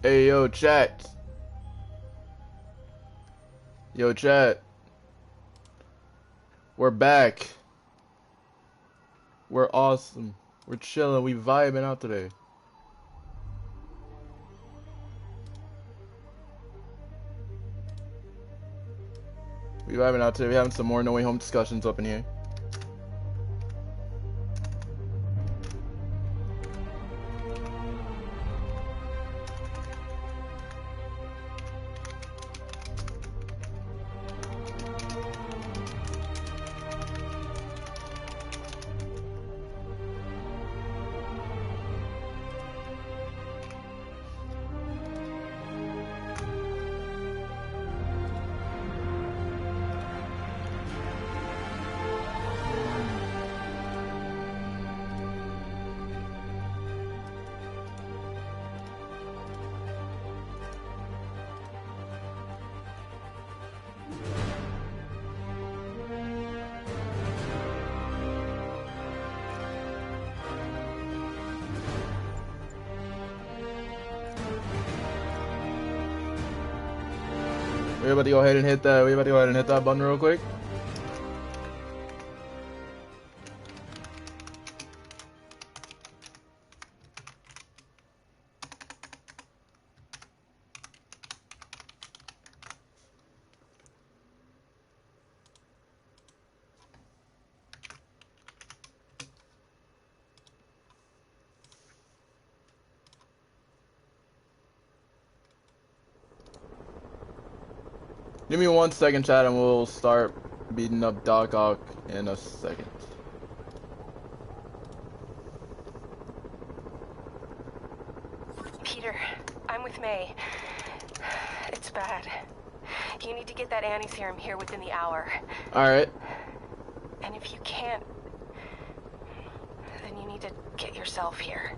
Hey, yo, chat. Yo, chat. We're back. We're awesome. We're chilling. We vibing out today. We vibing out today. We having some more No Way Home discussions up in here. We're about to go ahead and hit that. We're about to go ahead and hit that button real quick. Give me 1 second, chat, and we'll start beating up Doc Ock in a second. Peter, I'm with May. It's bad. You need to get that anti-serum here within the hour. Alright. And if you can't, then you need to get yourself here.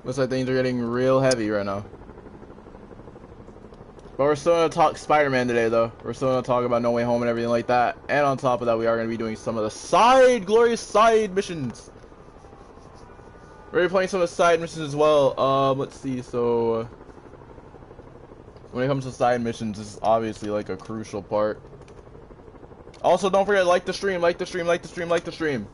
Looks like things are getting real heavy right now. But we're still gonna talk Spider-Man today, though. We're still gonna talk about No Way Home and everything like that. And on top of that, we are gonna be doing some of the glorious side missions. We're gonna be playing some of the side missions as well. Let's see. So, when it comes to side missions, this is obviously like a crucial part. Also, don't forget, like the stream, like the stream, like the stream, like the stream.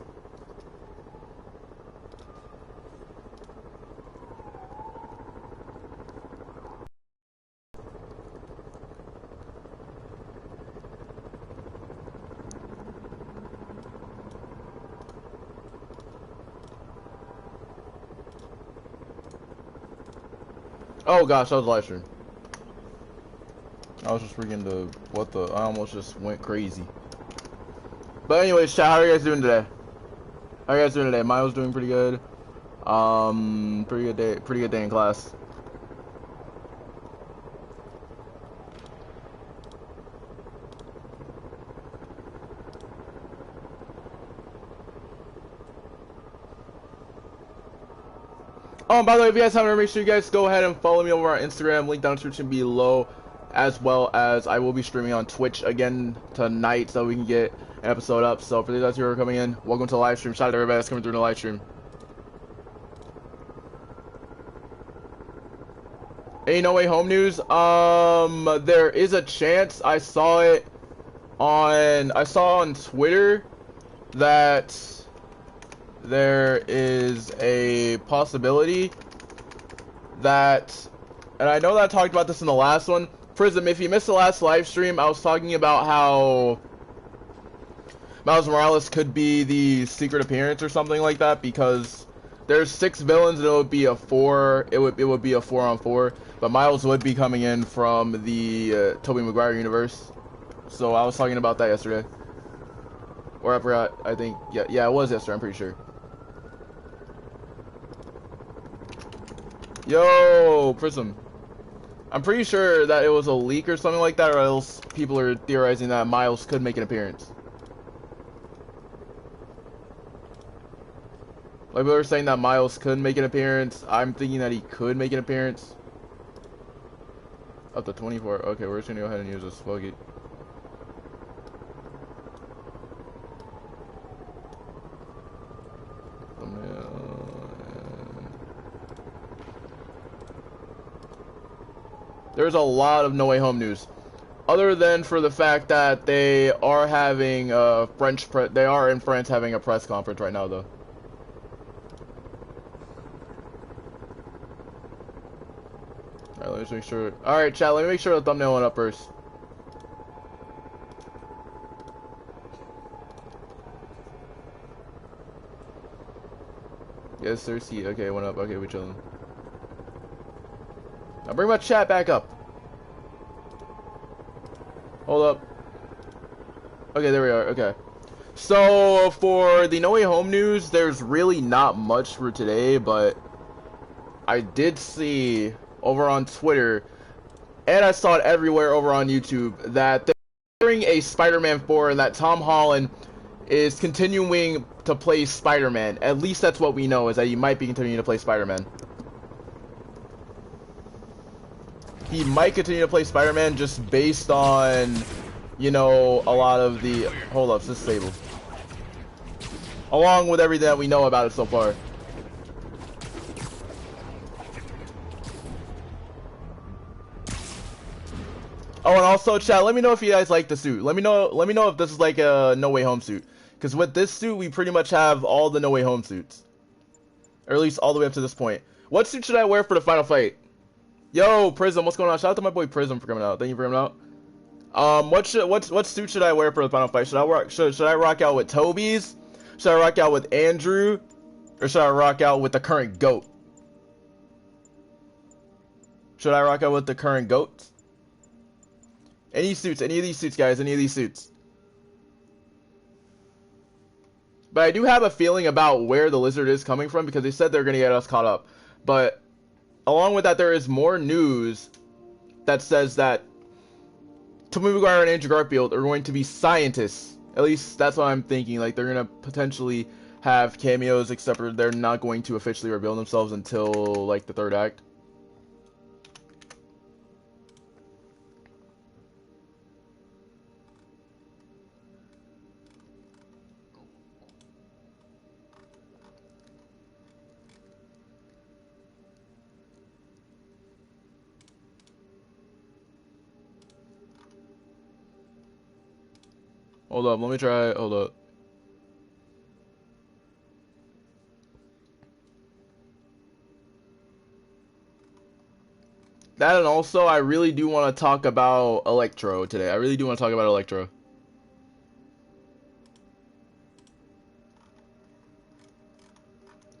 Oh gosh, that was a live stream. I was just freaking I almost just went crazy. But anyways, chat, how are you guys doing today? How are you guys doing today? Mine was doing pretty good. Pretty good day in class. Oh, and by the way, if you guys haven't, make sure you guys go ahead and follow me over on Instagram. Link down in the description below, as well as I will be streaming on Twitch again tonight, so we can get an episode up. So for those of you who are coming in, welcome to the live stream. Shout out to everybody that's coming through the live stream. Any No Way Home news? There is a chance. I saw on Twitter that there is a possibility that, and I know that I talked about this in the last one. Prism, if you missed the last live stream, I was talking about how Miles Morales could be the secret appearance or something like that, because there's 6 villains, and it would be a 4. It would be a 4-on-4. But Miles would be coming in from the Tobey Maguire universe. So I was talking about that yesterday. Or I forgot. I think yeah, it was yesterday. I'm pretty sure. Yo, Prism. I'm pretty sure that it was a leak or something like that, or else people are theorizing that Miles could make an appearance. Like, people are saying that Miles could make an appearance. I'm thinking that he could make an appearance. Up to 24. Okay, we're just gonna go ahead and use this. Fuck it. There's a lot of No Way Home news, other than for the fact that they are having they are in France having a press conference right now, though. All right, let's make sure. All right, chat. Let me make sure the thumbnail went up first. Yes, sir. See. Okay, it went up. Okay, we're chilling. Now bring my chat back up. Hold up. Okay, there we are. Okay. So, for the No Way Home news, there's really not much for today, but I did see over on Twitter, and I saw it everywhere over on YouTube, that they're doing a Spider-Man 4 and that Tom Holland is continuing to play Spider-Man. At least that's what we know, is that he might be continuing to play Spider-Man. He might continue to play Spider-Man just based on, you know, a lot of the... Hold up, this is stable. Along with everything that we know about it so far. Oh, and also, chat, let me know if you guys like the suit. Let me know if this is like a No Way Home suit. Because with this suit, we pretty much have all the No Way Home suits. Or at least all the way up to this point. What suit should I wear for the final fight? Yo, Prism, what's going on? Shout out to my boy Prism for coming out. Thank you for coming out. What suit should I wear for the final fight? Should I rock out with Toby's? Should I rock out with Andrew? Or should I rock out with the current GOAT? Should I rock out with the current GOAT? Any of these suits, guys, any of these suits. But I do have a feeling about where the Lizard is coming from, because they said they're gonna get us caught up. But along with that, there is more news that says that Tobey Maguire and Andrew Garfield are going to be scientists. At least that's what I'm thinking. Like, they're gonna potentially have cameos, except for they're not going to officially reveal themselves until like the 3rd act. Hold up, let me try. Hold up. That, and also, I really do want to talk about Electro today. I really do want to talk about Electro.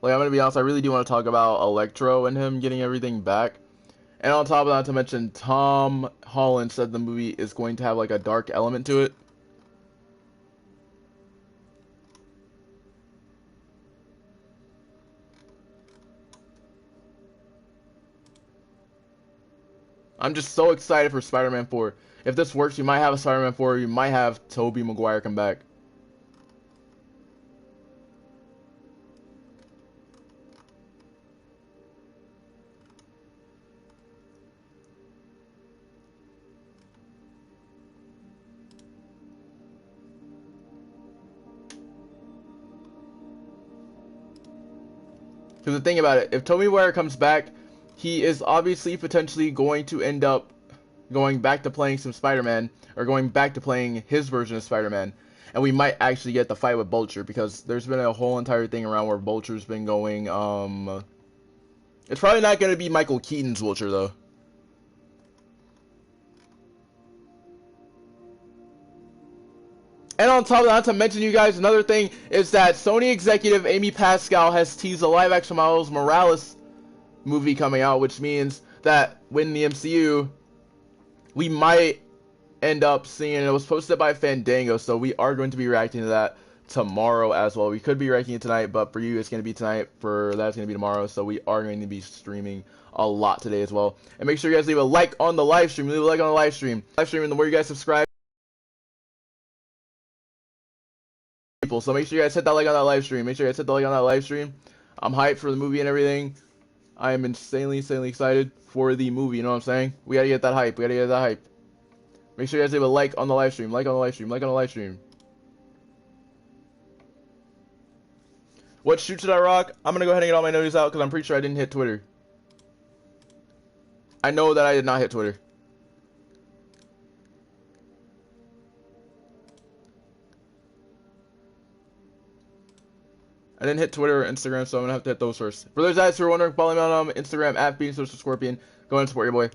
Like, I'm gonna be honest, I really do want to talk about Electro and him getting everything back. And on top of that, to mention, Tom Holland said the movie is going to have like a dark element to it. I'm just so excited for Spider-Man 4. If this works, you might have a Spider-Man 4, you might have Tobey Maguire come back. Because the thing about it, if Tobey Maguire comes back, he is obviously potentially going to end up going back to playing some Spider-Man, or going back to playing his version of Spider-Man. And we might actually get the fight with Vulture, because there's been a whole entire thing around where Vulture's been going, it's probably not going to be Michael Keaton's Vulture, though. And on top of that, not to mention you guys, another thing is that Sony executive Amy Pascal has teased a live-action Miles Morales movie coming out, which means that when the MCU, we might end up seeing it. It was posted by Fandango, so we are going to be reacting to that tomorrow as well. We could be reacting it tonight, but for you, it's going to be tonight. For that, it's going to be tomorrow, so we are going to be streaming a lot today as well. And make sure you guys leave a like on the live stream. Leave a like on the live stream. And the more you guys subscribe, so make sure you guys hit that like on that live stream. I'm hyped for the movie and everything. I am insanely excited for the movie. You know what I'm saying? We gotta get that hype. Make sure you guys leave a like on the live stream. What shoot should I rock? I'm gonna go ahead and get all my notices out because I'm pretty sure I didn't hit Twitter. I know that I did not hit Twitter. I didn't hit Twitter or Instagram, so I'm gonna have to hit those first. For those guys who are wondering, follow me on Instagram at @BeingSocialScorpion. Go ahead and support your boy.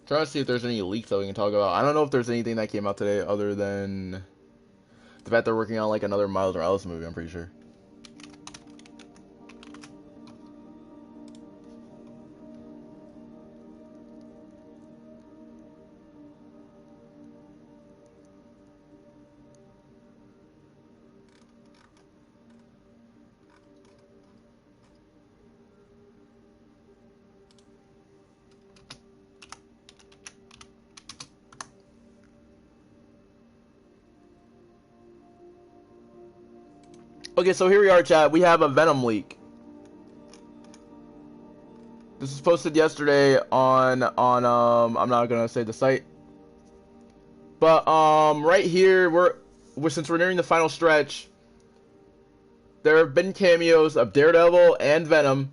Trying to see if there's any leaks that we can talk about. I don't know if there's anything that came out today other than the fact they're working on like another Miles Morales movie. I'm pretty sure. Okay, so here we are, chat. We have a Venom leak. This was posted yesterday on I'm not gonna say the site, but right here since we're nearing the final stretch, there have been cameos of Daredevil and Venom.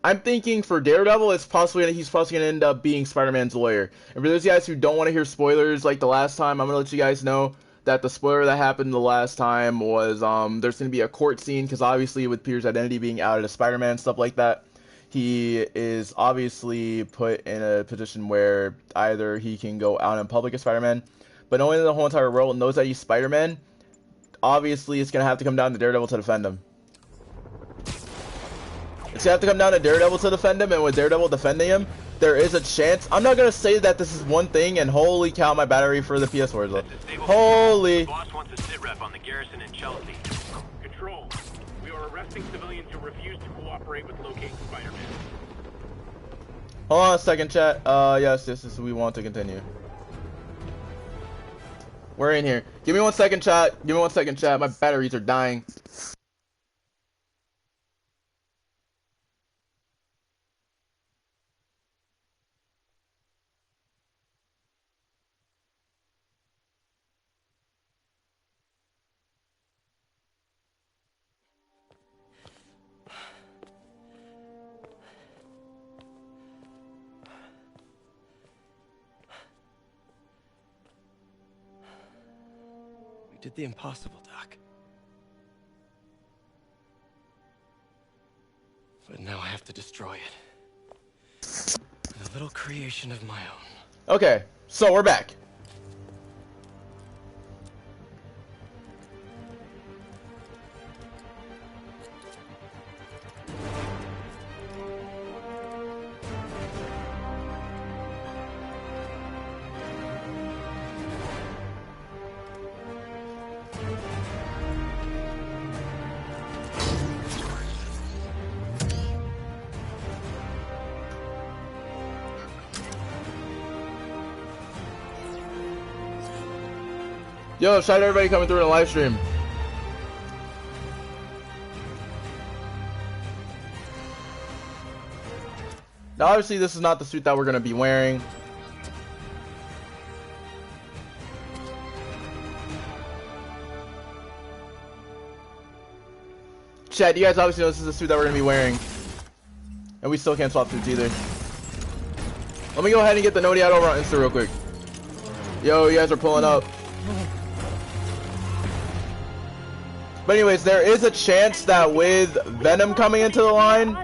I'm thinking for Daredevil, he's possibly gonna end up being Spider-Man's lawyer. And for those guys who don't want to hear spoilers like the last time, I'm gonna let you guys know that the spoiler that happened the last time was there's going to be a court scene, because obviously with Peter's identity being outed as Spider-Man, stuff like that, he is obviously put in a position where either he can go out in public as Spider-Man, but knowing that the whole entire world knows that he's Spider-Man, obviously it's going to have to come down to Daredevil to defend him. It's going to have to come down to Daredevil to defend him, and with Daredevil defending him, there is a chance. I'm not gonna say that this is one thing, and holy cow, my battery for the PS4 is low. Holy. The boss wants a sit rep on the garrison in Chelsea. Control. We are arresting civilians who refuse to cooperate with locating Spider-Man. Hold on a second, chat. Yes, we want to continue. We're in here. Give me 1 second, chat. My batteries are dying. Did the impossible, Doc. But now I have to destroy it. A little creation of my own. Okay, so we're back. Yo, shout out to everybody coming through in the live stream. Now, obviously, this is not the suit that we're going to be wearing. Chat, you guys obviously know this is the suit that we're going to be wearing. And we still can't swap suits either. Let me go ahead and get the noti out over on Insta real quick. Yo, you guys are pulling up. But anyways, there is a chance that with Venom coming into the line,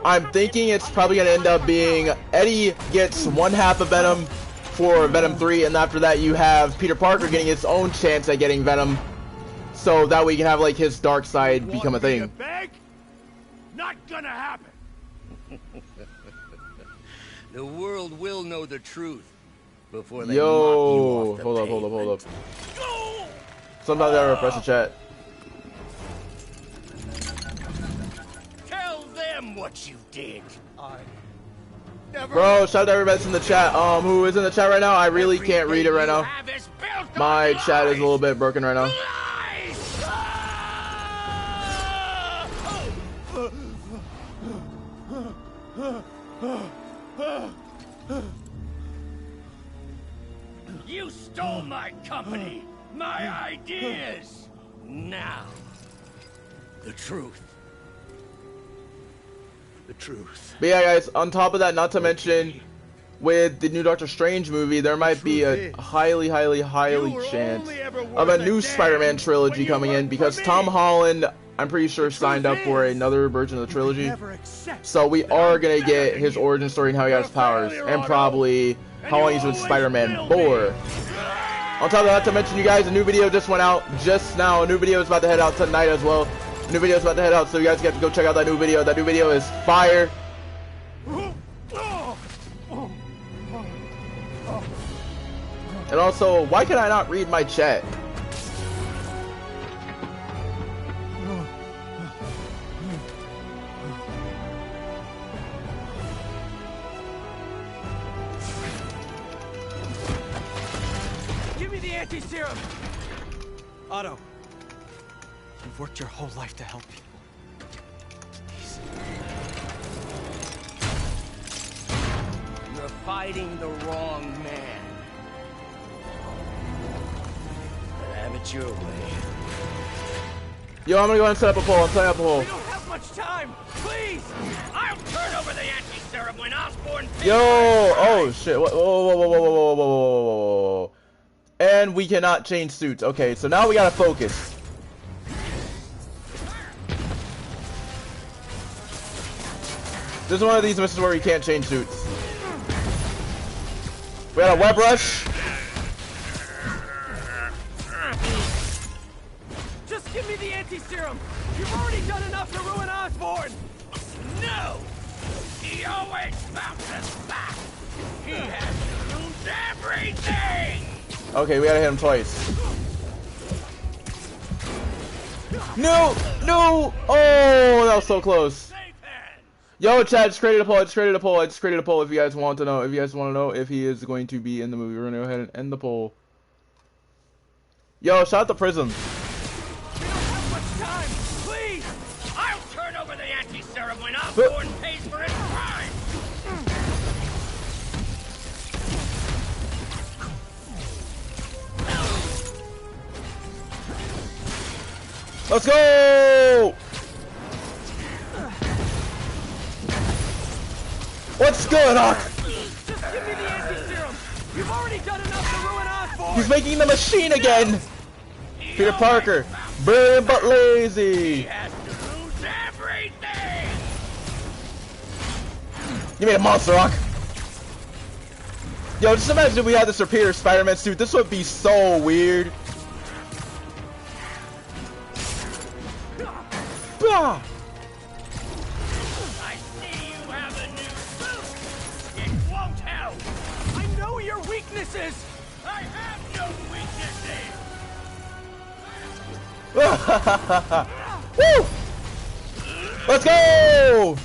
I'm thinking it's probably going to end up being Eddie gets one half of Venom for Venom 3, and after that you have Peter Parker getting his own chance at getting Venom, so that way you can have like his dark side become a thing. Not gonna happen. The world will know the truth before they Yo, mock you off the hold up. pavement. Sometimes I refresh the chat. Tell them what you did. Bro, shout out to everybody that's in the chat. Who is in the chat right now? I really can't read it right now. My chat is a little bit broken right now. You stole my company, my ideas. Now, the truth. The truth. But yeah, guys, on top of that, not to mention, with the new Doctor Strange movie, there might be a highly chance of a new Spider-Man trilogy coming in, because Tom Holland, I'm pretty sure, signed up for another version of the trilogy. So we are going to get his origin story and how he got his powers, and probably how long he's been Spider-Man for. On top of that, not to mention, you guys, a new video just went out just now. A new video is about to head out tonight as well. A new video is about to head out, so you guys get to go check out that new video. That new video is fire. And also, why can I not read my chat? Give me the anti-serum! Otto, you've worked your whole life to help people. Please. You're fighting the wrong man. But have it your way. Yo, I'm gonna go ahead and set up a poll. I'm setting up a poll. We don't have much time! Please! I'll turn over the anti-serum when Osborn... Yo! Oh shit! Whoa! And we cannot change suits. Okay, so now we gotta focus. This is one of these missions where we can't change suits. We got a web rush. Just give me the anti-serum! You've already done enough to ruin Osborn! No! He always bounces back! He has to lose everything! Okay, we gotta hit him twice. No! No! Oh, that was so close. Yo, chat, I just created a poll. I just created a poll. If you guys want to know, if he is going to be in the movie, we're gonna go ahead and end the poll. Yo, shout out to Prism. We don't have much time! Please! I'll turn over the anti-serum when Osborn pays for his crime! Let's go! What's good, Hawk? Just give me the anti-serum! You've already done enough to ruin Osborn! He's making the machine again! Peter Parker, brilliant but lazy! He has to lose everything! You made a monster, Hawk! Yo, just imagine if we had the superior Spider-Man suit. This would be so weird. Bah! I see you have a new suit! It won't help! I know your weaknesses! I have no weaknesses! Woo! Let's go!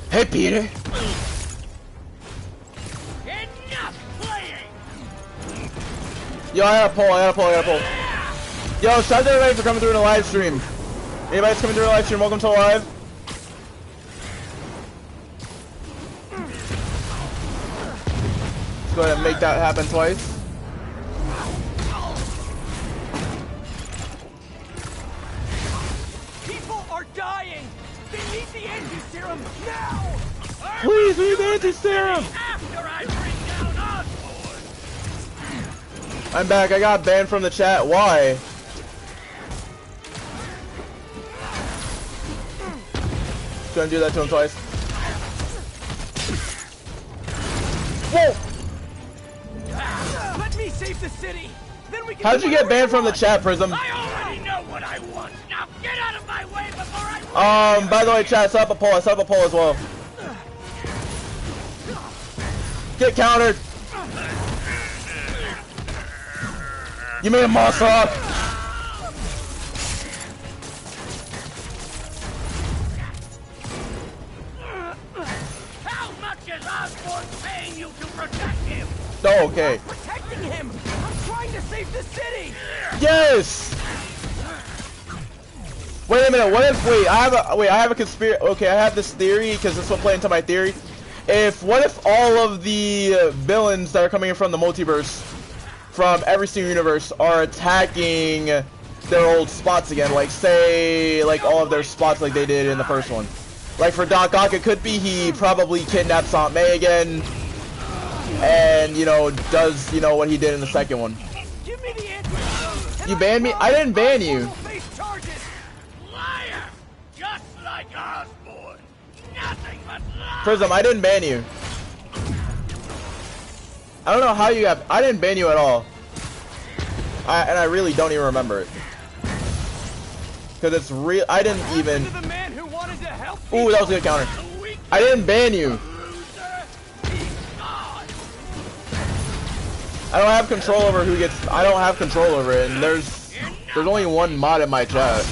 Hey, Peter. Enough playing! Yo, I got a poll. Yo, shout out to everybody for coming through in the live stream. Anybody that's coming through the live stream, welcome to live. Let's go ahead and make that happen twice. People are dying! They need the anti-serum now! Please, we need the anti-serum! After I bring down Osborn! I'm back. I got banned from the chat. Why? gonna do that to him twice. Whoa! Let me save the city. Then we can. How'd you get banned from the chat, Prism? I already know what I want. Now get out of my way before I... By the way, chat, set up a poll. I set up a poll as well. Get countered. You made a monster up. How much is Osborn paying you to protect him? Oh, okay. Protecting him. I'm trying to save the city. Yes. Wait a minute. What if? Wait, I have a conspiracy. Okay, I have this theory because this will play into my theory. What if all of the villains that are coming in from the multiverse, from every single universe, are attacking their old spots again? Like, say, like all of their spots like they did in the first one. Like for Doc Ock, it could be he probably kidnaps Aunt May again, and you know does what he did in the second one. Give me the answer. You banned me? I didn't ban you. Liar! Just like Osborn. Nothing but lies. Prism, I didn't ban you. I don't know how you got. I didn't ban you at all. And I really don't even remember it. Because it's real. I didn't even. Ooh, that was a good counter. I didn't ban you. I don't have control over who gets. I don't have control over it. And there's only one mod in my chat.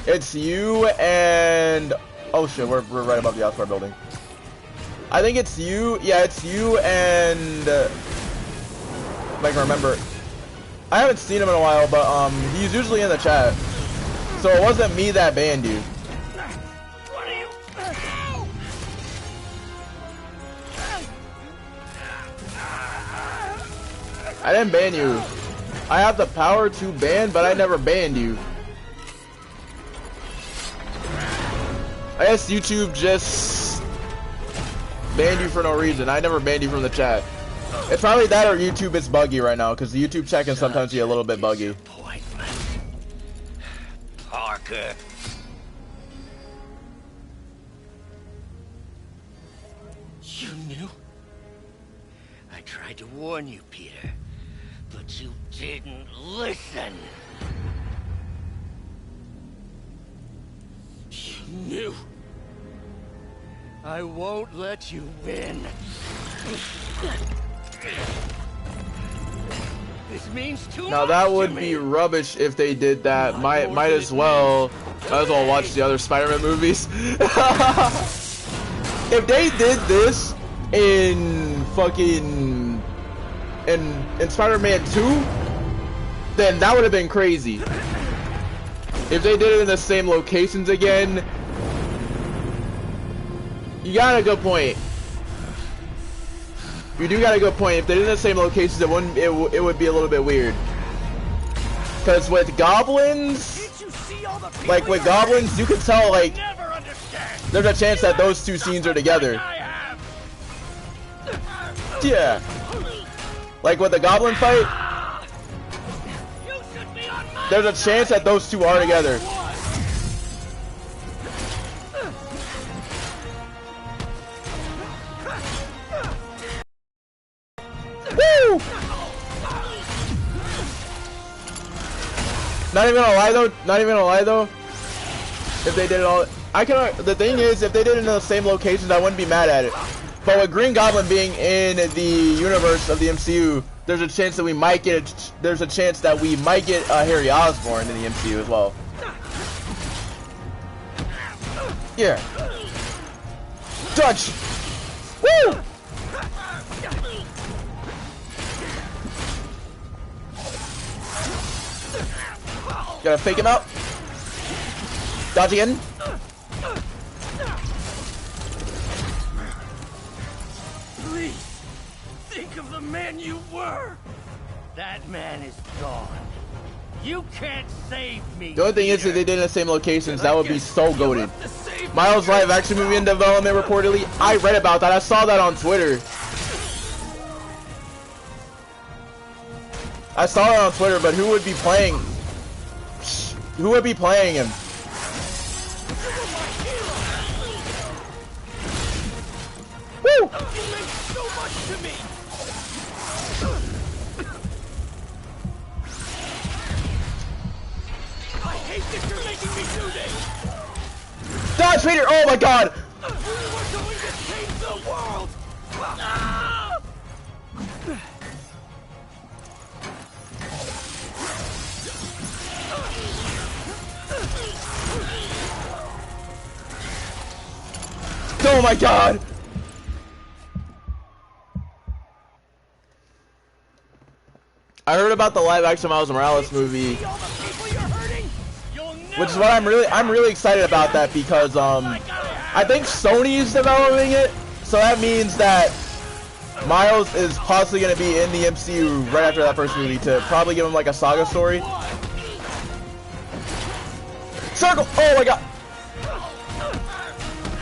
It's you and. Oh shit, we're right above the Oscar building. I think it's you. Yeah, it's you and. If I can remember. I haven't seen him in a while, but he's usually in the chat. So it wasn't me that banned you. What are you? I didn't ban you. I have the power to ban, but I never banned you. I guess YouTube just banned you for no reason. I never banned you from the chat. It's probably that or YouTube is buggy right now, because the YouTube chat can sometimes be a little bit buggy. Parker. You knew? I tried to warn you, Peter, but you didn't listen. You knew. I won't let you win. This means too much. Now that would be rubbish if they did that. Might as well watch the other Spider-Man movies. If they did this in fucking in Spider-Man 2, then that would have been crazy. If they did it in the same locations again, you got a good point. You do got a good point. If they did it in the same locations, it wouldn't. It would be a little bit weird. Because with goblins, like with goblins, you can tell like there's a chance that those two scenes are together. Yeah. Like with the goblin fight, there's a chance that those two are together. Woo! Not even gonna lie though. If they did it all, the thing is, if they did it in the same locations, I wouldn't be mad at it. But with Green Goblin being in the universe of the MCU, there's a chance that we might get. Harry Osborn in the MCU as well. Yeah. Dodge. Woo! Gotta fake him out. Dodge again. Please, think of the man you were. That man is gone. You can't save me. The only thing is, if they did it in the same locations, that would be so goated. Miles live action movie in development reportedly. I read about that. I saw that on Twitter. I saw it on Twitter, but who would be playing? Who would be playing him? Woo! You meant so much to me! I hate that you're making me do this! Dodge Vader! Oh my god! We were going to change the world! Oh my god! I heard about the live action Miles Morales movie, which is what I'm really excited about that because I think Sony's developing it, so that means that Miles is possibly going to be in the MCU right after that first movie to probably give him like a saga story. Circle! Oh my god!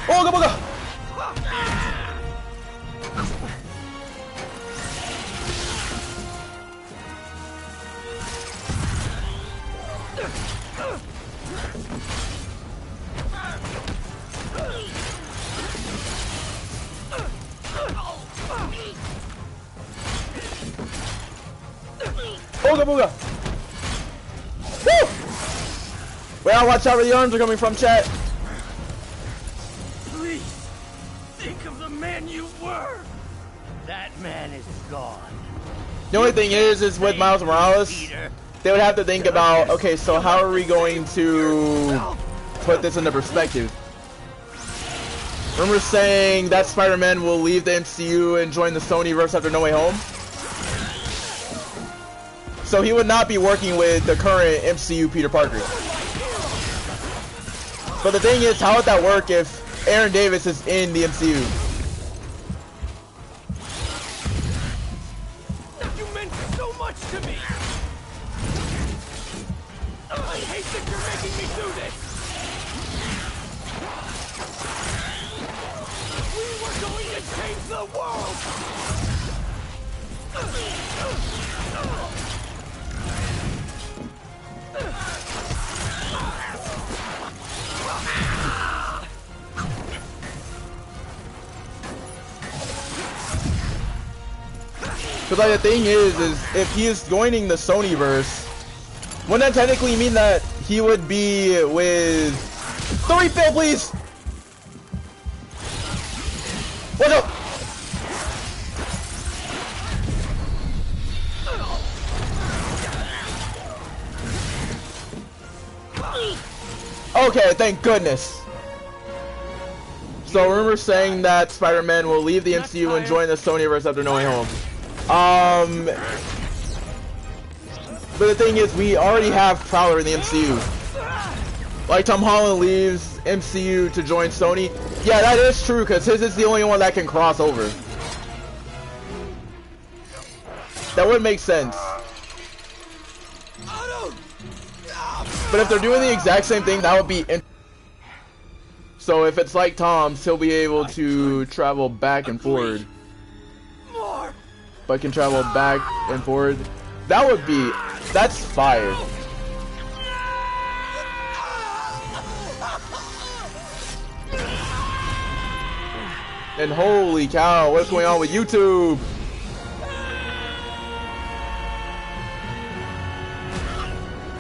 Oh god, oh god! Booga booga! Woo! Well, watch out where the arms are coming from, chat. Please, think of the man you were. That man is gone. The only thing is with Miles Morales, they would have to think about, okay, so how are we going to put this into perspective? Rumors saying that Spider-Man will leave the MCU and join the Sonyverse after No Way Home. So he would not be working with the current MCU Peter Parker. But the thing is, how would that work if Aaron Davis is in the MCU? You meant so much to me. I hate that you're making me do this. We were going to change the world. Because like the thing is if he is joining the Sonyverse, wouldn't that technically mean that he would be with the refill, please? Watch out! Okay, thank goodness. So rumors saying that Spider-Man will leave the MCU and join the Sonyverse after No Way Home. But the thing is, we already have Prowler in the MCU. Like Tom Holland leaves MCU to join Sony. Yeah, that is true, because his is the only one that can cross over. That would make sense. But if they're doing the exact same thing, that would be so if it's like Tom's, he'll be able to travel back and forward. But can travel back and forward. That would be... that's fire. And holy cow, what's going on with YouTube?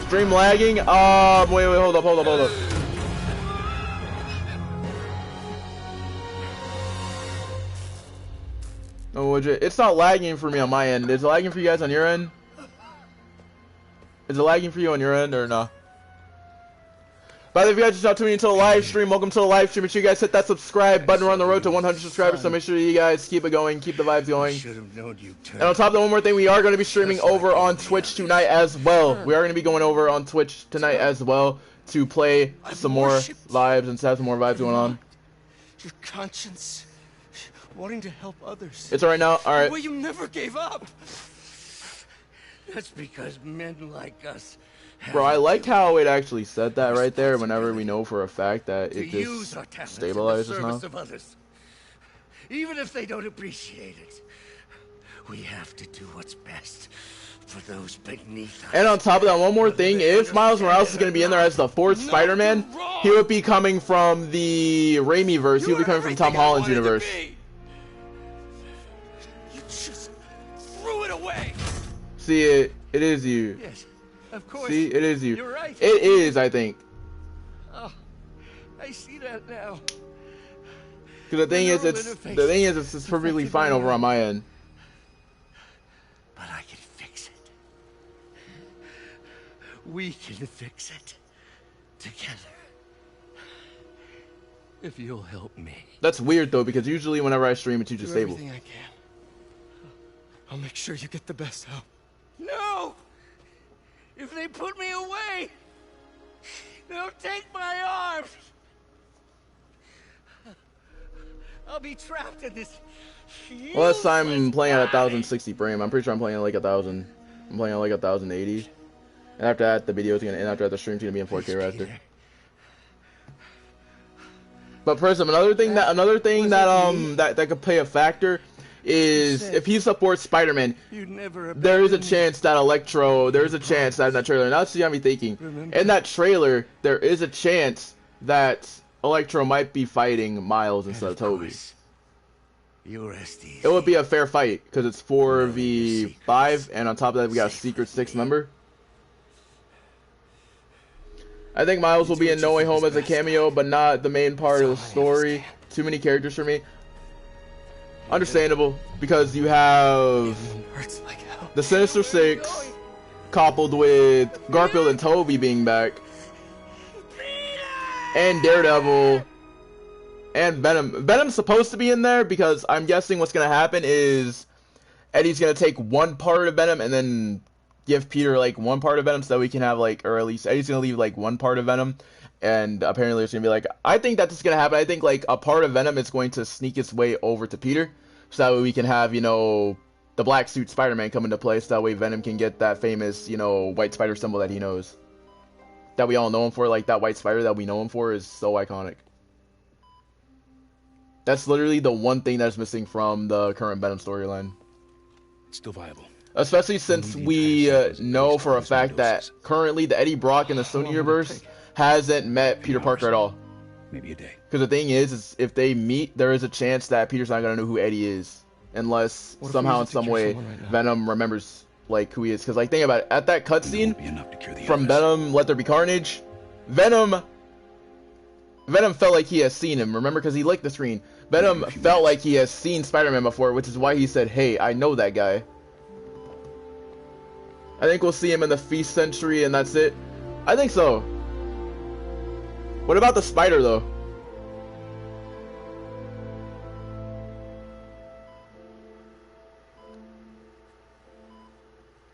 Stream lagging? Wait, hold up. Oh, it's not lagging for me on my end. Is it lagging for you guys on your end? Is it lagging for you on your end or no? By the way, if you guys just not tuning into the live stream, welcome to the live stream. Make sure you guys hit that subscribe button. We're on the road to 100 subscribers, so make sure you guys keep it going, keep the vibes going. And on top of that, one more thing, we are going to be streaming over on Twitch tonight as well. We are going to be going over on Twitch tonight as well to play some more vibes and to have some more vibes going on. Your conscience, wanting to help others. It's alright now. Alright. Well, you never gave up. That's because men like us. Bro, I liked how it actually said that right there whenever we know for a fact that it just stabilizes now. Of others. Even if they don't appreciate it, we have to do what's best for those beneath us. And on top of that, one more thing, if Miles Morales is going to be in there as the fourth Spider-Man, he would be coming from the Raimi-verse, he would be coming from Tom Holland's universe. see it. It is you. Yes, of course. See, it is you. You're right. It is, I think. Oh, I see that now. Because the thing is, it's perfectly fine over on my end. But I can fix it. We can fix it together. If you'll help me. That's weird though, because usually whenever I stream, it's you Do disabled. everything I can. I'll make sure you get the best help. No! If they put me away, they'll take my arms. I'll be trapped in this. Well, last time I'm playing at 1060 frame. I'm pretty sure I'm playing at like 1000. I'm playing at like 1080. And after that, the video's gonna end. After that, the stream's gonna be in 4K right after. But Prism, another thing that could play a factor is if he supports Spider-Man, there is a chance that in that trailer, and that's what I'm thinking. In that trailer, there is a chance that Electro might be fighting Miles instead of Toby. It would be a fair fight because it's 4v5, and on top of that, we got a secret 6 member. I think Miles will be in No Way Home as a cameo, but not the main part of the story. Too many characters for me. Understandable, because you have the Sinister Six coupled with Garfield and Toby being back, and Daredevil, and Venom. Venom's supposed to be in there because I'm guessing what's gonna happen is Eddie's gonna take one part of Venom and then give Peter like one part of Venom so that we can have like, or at least Eddie's gonna leave like one part of Venom, and apparently it's gonna be like, I think that's just gonna happen. I think like a part of Venom is going to sneak its way over to Peter, so that way we can have, you know, the black suit Spider-Man come into play, so that way Venom can get that famous, you know, white spider symbol that he knows, that we all know him for. Like that white spider that we know him for is so iconic. That's literally the one thing that's missing from the current Venom storyline. It's still viable. Especially since we know for a fact that currently the Eddie Brock in the Sony universe hasn't met Peter Parker at all. Maybe a day. Because the thing is if they meet, there is a chance that Peter's not going to know who Eddie is. Unless somehow in some way Venom remembers like who he is. Because like think about it, at that cutscene from Venom Let There Be Carnage, Venom felt like he has seen him, remember, because he licked the screen. Venom felt like he has seen Spider-Man before, which is why he said, hey, I know that guy. I think we'll see him in the Feast Century and that's it. I think so. What about the spider though?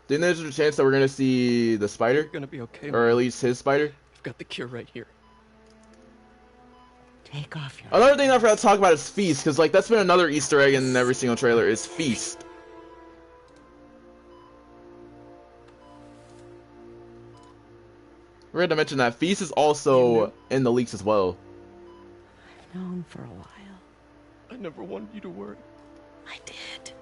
Do you think there's a chance that we're gonna see the spider? You're gonna be okay. Or at least his spider? I've got the cure right here. Take off your... Another thing I forgot to talk about is Feast, because like that's been another Easter egg in every single trailer, is Feast. We had to mention that Feast is also in the leaks as well. I've known for a while. I never wanted you to worry. I did.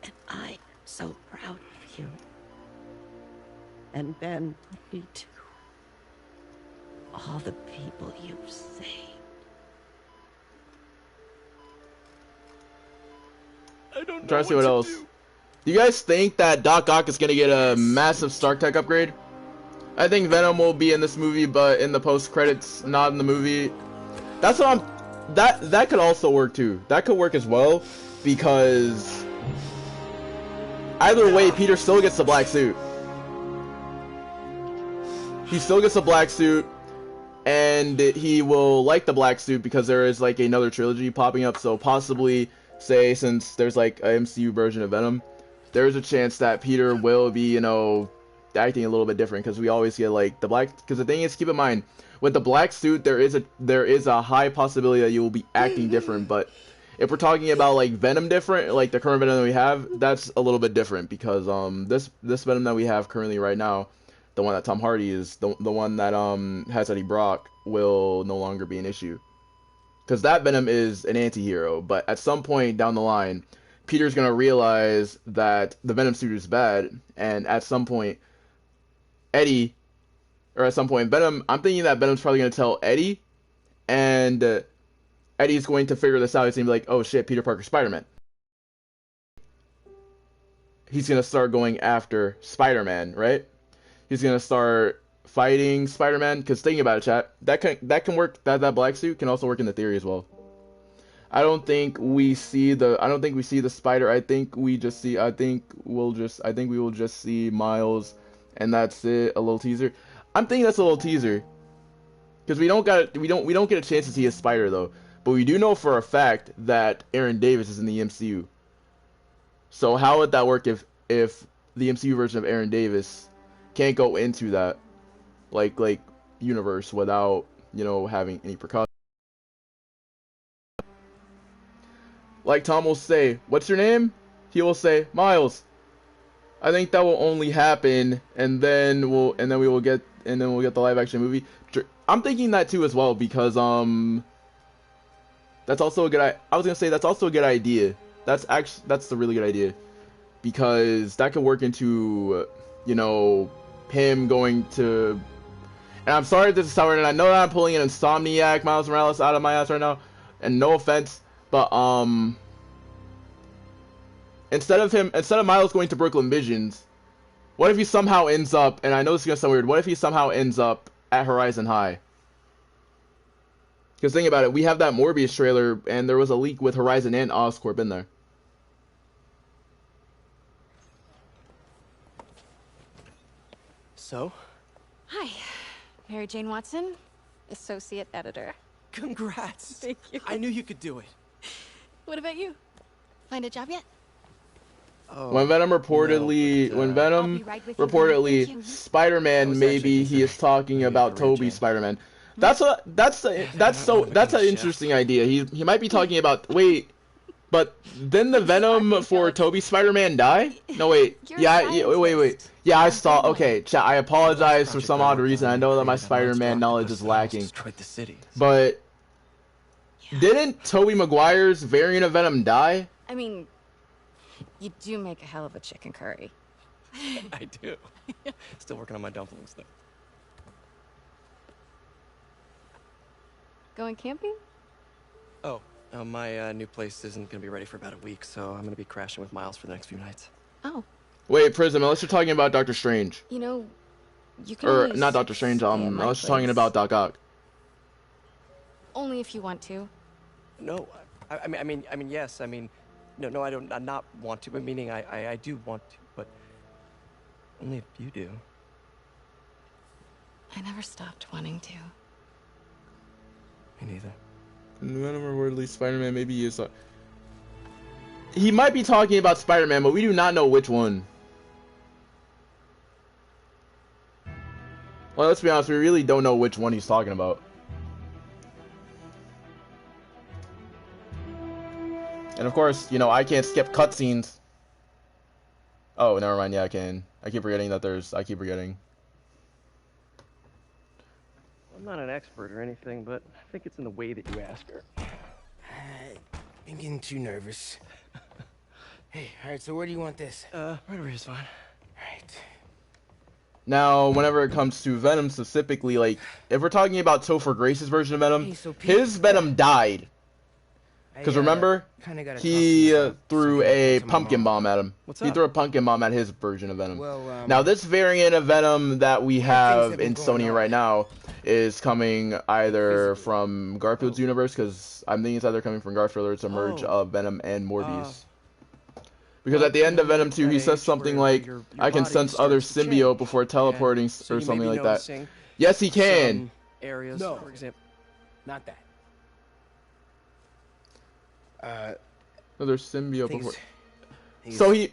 And I'm so proud of you. And Ben would be too. All the people you've saved. I don't know. I'm trying to see what else. Do you guys think that Doc Ock is gonna get a massive Stark Tech upgrade? I think Venom will be in this movie, but in the post credits, not in the movie. That's what I'm. That could also work too. That could work as well, because either way, Peter still gets the black suit. He still gets a black suit, and he will like the black suit because there is like another trilogy popping up. So possibly, say, since there's like a MCU version of Venom, there's a chance that Peter will be, you know, acting a little bit different, because we always get like the black. Because the thing is, keep in mind, with the black suit, there is a high possibility that you will be acting different. But if we're talking about like Venom different, like the current Venom that we have, that's a little bit different, because this Venom that we have currently right now, the one that Tom Hardy is, the one that has Eddie Brock, will no longer be an issue, because that Venom is an anti-hero. But at some point down the line, Peter's gonna realize that the Venom suit is bad, and at some point Eddie, or at some point Venom, I'm thinking that Venom's probably gonna tell Eddie, and Eddie's going to figure this out. He's gonna be like, oh shit, Peter Parker, Spider-Man. he's gonna start going after Spider-Man, right? He's gonna start fighting Spider-Man. Because think about it, chat. That can work. That black suit can also work in the theory as well. I don't think we see the spider. I think we will just see Miles, and that's it. A little teaser. I'm thinking that's a little teaser, because we don't get a chance to see a spider though. But we do know for a fact that Aaron Davis is in the MCU. So how would that work if the MCU version of Aaron Davis can't go into that like universe without, you know, having any precautions? Like Tom will say, "What's your name?" He will say, "Miles." I think that will only happen, and then we'll get the live action movie. I'm thinking that too as well, because that's also a good. I was gonna say that's also a good idea. That's a really good idea, because that could work into, you know, him going to. And I'm sorry if this is sour, and I know that I'm pulling an Insomniac Miles Morales out of my ass right now, and no offense. But instead of Miles going to Brooklyn Visions, what if he somehow ends up, and I know this is gonna sound weird, what if he somehow ends up at Horizon High? Because think about it, we have that Morbius trailer, and there was a leak with Horizon and Oscorp in there. So? Hi, Mary Jane Watson, Associate Editor. Congrats! Thank you. I knew you could do it. What about you? Find a job yet? Oh, When Venom reportedly, no, but, I'll be right with you. Thank reportedly, you. Spider-Man, maybe he is talking about Toby Spider-Man. That's an interesting idea. He might be talking about, wait, but then the Venom for Toby Spider-Man die? No, wait. Wait. Yeah, I saw. Okay, chat. I apologize for some odd reason. I know that my Spider-Man knowledge is lacking. But didn't Tobey Maguire's variant of Venom die? I mean, you do make a hell of a chicken curry. I do. Still working on my dumplings, though. Going camping? Oh, my new place isn't gonna be ready for about a week, so I'm gonna be crashing with Miles for the next few nights. Oh. Wait, Prism, unless you're talking about Doctor Strange. You know, you can Or always not Doctor Strange, stay at my unless you're talking place. about Doc Ock. Only if you want to. No, I mean, yes. I mean, no, I don't. I not want to. But meaning, I do want to, but only if you do. I never stopped wanting to. Me neither. Venom reportedly Spider-Man, maybe he is. He might be talking about Spider-Man, but we do not know which one. Well, let's be honest, we really don't know which one he's talking about. And of course, you know, I can't skip cutscenes. Oh, never mind. Yeah, I can. I keep forgetting that I keep forgetting. I'm not an expert or anything, but I think it's in the way that you ask her. I'm getting too nervous. Hey, alright, so where do you want this? Right over here's fine. Alright. Now, whenever it comes to Venom specifically, like, if we're talking about Topher Grace's version of Venom, Hey, so Pete, his Venom died. Because remember, he threw a pumpkin bomb at him. What's He up? threw a pumpkin bomb at his version of Venom. Well, Now, this variant of Venom that we have have in been going Sony on. right now is coming either from Garfield's universe, because I'm thinking it's either coming from Garfield or it's a merge of Venom and Morbius. Because at the end of Venom 2, he says something like, I can sense other symbiote before teleporting, So or you may something be like that. noticing Yes, he can. some areas, No. for example. not that. Another symbiote before. He's- So he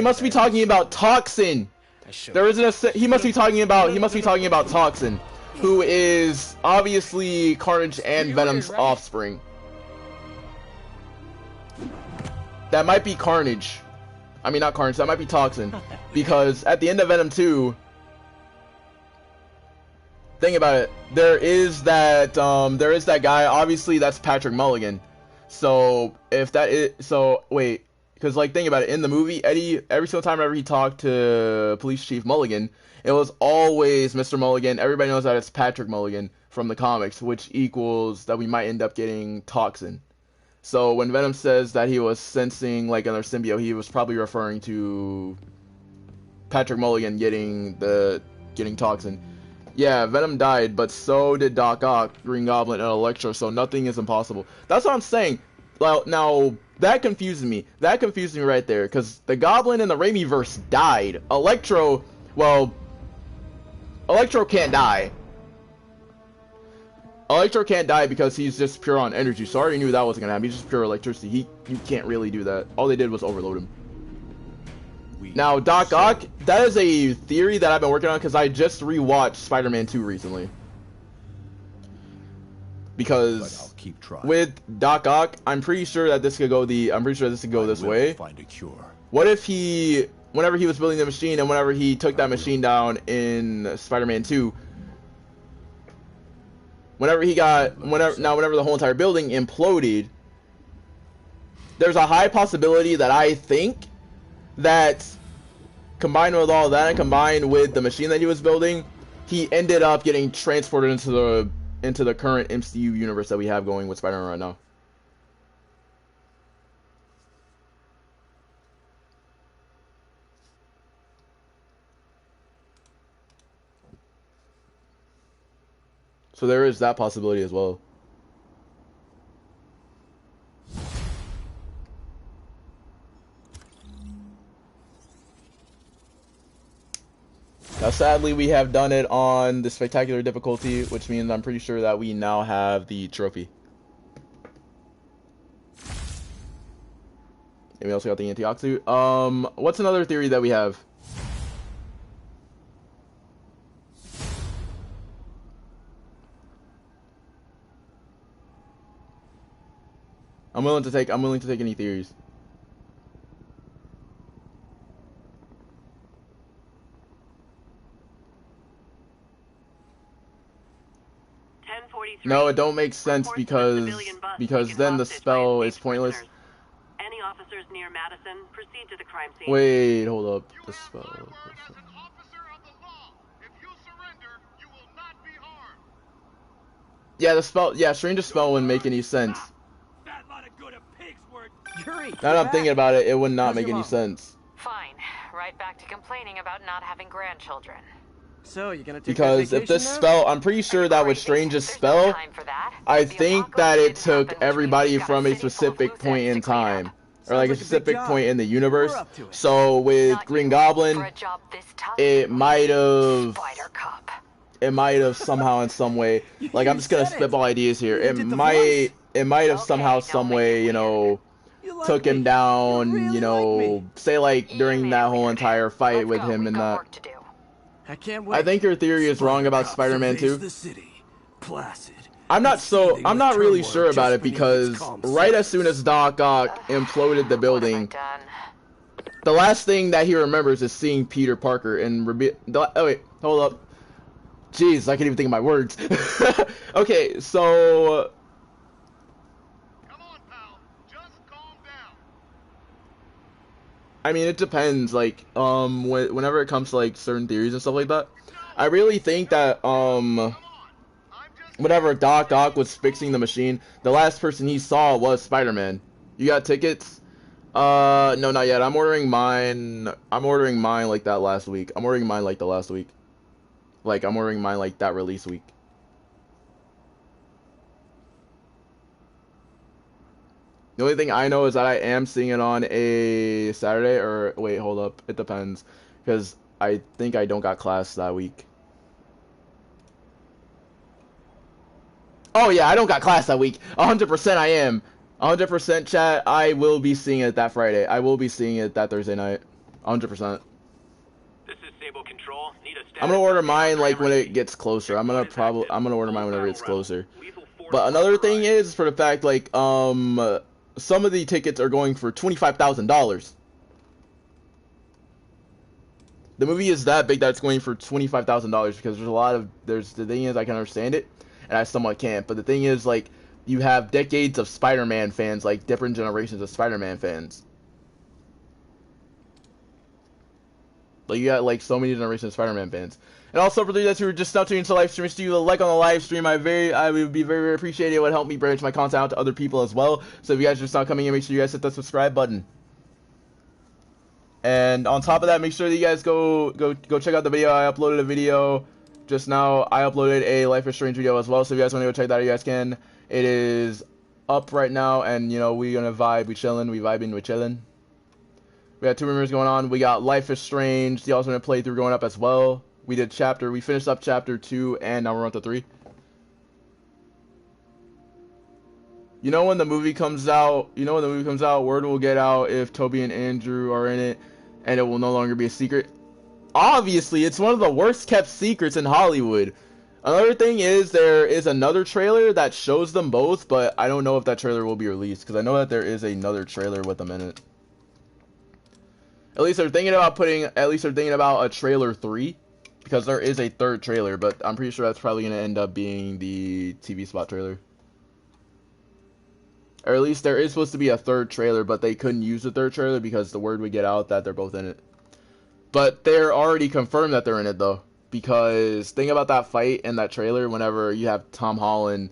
must be talking about Toxin. I showed There isn't a. He must be talking about Toxin, who is obviously Carnage and Venom's offspring. That might be Carnage. I mean, not Carnage. That might be Toxin, because at the end of Venom 2, think about it. There is that guy. Obviously, that's Patrick Mulligan. So if that is wait. Because, like, think about it. In the movie, Eddie, every single time whenever he talked to Police Chief Mulligan, it was always Mr. Mulligan. Everybody knows that it's Patrick Mulligan from the comics, which equals that we might end up getting Toxin. So when Venom says that he was sensing like another symbiote, he was probably referring to Patrick Mulligan getting toxin. Yeah, Venom died, but so did Doc Ock, Green Goblin, and Electro, so nothing is impossible. That's what I'm saying. Well, now, that confuses me. That confused me right there, because the Goblin in the Raimiverse died. Electro, well, Electro can't die. Electro can't die because he's just pure on energy, so I already knew that wasn't going to happen. He's just pure electricity. You can't really do that. All they did was overload him. Now, Doc Ock, that is a theory that I've been working on because I just rewatched Spider-Man 2 recently. Because with Doc Ock, I'm pretty sure that this could go this way. Find a cure. What if whenever he was building the machine and whenever he took that machine down in Spider-Man 2, whenever the whole entire building imploded, there's a high possibility that I think that combined with all that and combined with the machine that he was building, he ended up getting transported into the current MCU universe that we have going with Spider-Man right now. So there is that possibility as well. Now, sadly, we have done it on the spectacular difficulty, which means I'm pretty sure that we now have the trophy. And we also got the antioxidant. What's another theory that we have? I'm willing to take any theories. No, it don't make sense because then the spell is pointless. Any officers near Madison, proceed to the crime scene. Wait, hold up. The spell. Yeah, the spell. Yeah, strange spell wouldn't make any sense. Now that I'm thinking about it, it would not make any sense. Fine. Right back to complaining about not having grandchildren. So, you gonna take because if this spell, I'm pretty sure that with Strange's spell, I think that it took everybody from a specific point in time. Or like a specific point in the universe. So with Green Goblin, it might have somehow in some way, like I'm just gonna spitball ideas here. It might have somehow, some way, you know, took him down, you know, say like during that whole entire fight with him and that. I think your theory is wrong about Spider-Man 2. I'm not really sure about it because right as soon as Doc Ock imploded the building, the last thing that he remembers is seeing Peter Parker and oh wait, hold up. Jeez, I can't even think of my words. Okay, so come on, pal. Just calm down. I mean, it depends, like, whenever it comes to, like, certain theories and stuff like that, I really think that, whenever Doc Ock was fixing the machine, the last person he saw was Spider-Man. You got tickets? No, not yet. I'm ordering mine, like, that last week. I'm ordering mine, like, the last week. Like, I'm ordering mine, like, that release week. The only thing I know is that I am seeing it on a Saturday, or wait, hold up, it depends, because I think I don't got class that week. Oh yeah, I don't got class that week. 100% I am. 100% chat, I will be seeing it that Friday. I will be seeing it that Thursday night. 100%. This is Sable Control. Need a I'm gonna order mine like when it gets closer. I'm gonna order mine whenever it's closer. But another thing is for the fact, like, some of the tickets are going for $25,000. The movie is that big that it's going for $25,000 because the thing is, I can understand it and I somewhat can't, but the thing is, like, you have decades of Spider-Man fans, like different generations of Spider-Man fans. Like, you got like so many generations of Spider-Man fans. And also for those of you who are just now tuning into the live stream, do a like on the live stream. I would be very, very appreciated. It would help me branch my content out to other people as well. So if you guys are just not coming in, make sure you guys hit that subscribe button. And on top of that, make sure that you guys go check out the video. I uploaded a video just now. I uploaded a Life is Strange video as well. So if you guys want to go check that out, you guys can. It is up right now, and you know, we're gonna vibe. We chilling. We vibing. We chilling. We got 2 rumors going on. We got Life is Strange, the alternate playthrough going up as well. We finished up chapter 2, and now we're on to 3. You know when the movie comes out, word will get out if Toby and Andrew are in it, and it will no longer be a secret. Obviously, it's one of the worst kept secrets in Hollywood. Another thing is, there is another trailer that shows them both, but I don't know if that trailer will be released, because I know that there is another trailer with them in it. At least they're thinking about a trailer 3, because there is a 3rd trailer, but I'm pretty sure that's probably going to end up being the TV spot trailer. Or at least there is supposed to be a 3rd trailer, but they couldn't use the 3rd trailer because the word would get out that they're both in it. But they're already confirmed that they're in it, though. Because think about that fight in that trailer whenever you have Tom Holland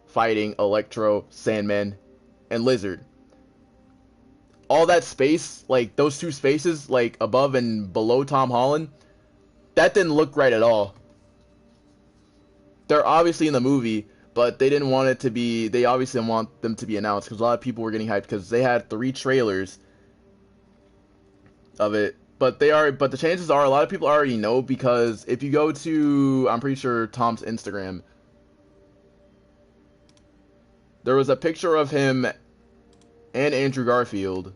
fighting Electro, Sandman, and Lizard. All that space, like those 2 spaces, like above and below Tom Holland, that didn't look right at all. They're obviously in the movie, but they didn't want it to be, they obviously didn't want them to be announced, because a lot of people were getting hyped, because they had 3 trailers of it. But the chances are a lot of people already know, because if you go to, I'm pretty sure, Tom's Instagram, there was a picture of him and Andrew Garfield.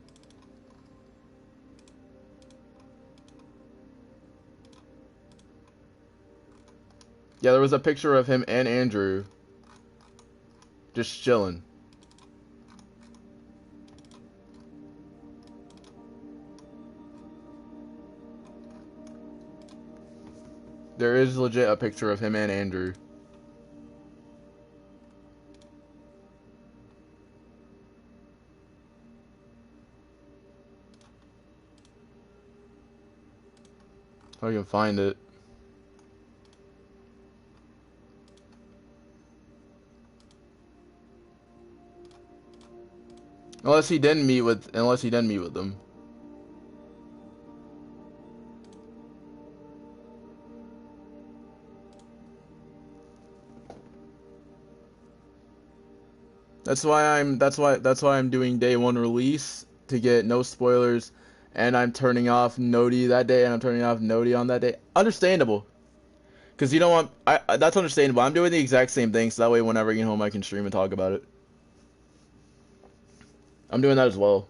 Yeah, there was a picture of him and Andrew just chilling. There is legit a picture of him and Andrew. If I can find it. Unless he didn't meet with them. That's why I'm doing day 1 release, to get no spoilers, and I'm turning off Noti that day, and I'm turning off Noti on that day. Understandable. Because you don't want, that's understandable. I'm doing the exact same thing, so that way whenever I get home I can stream and talk about it. I'm doing that as well.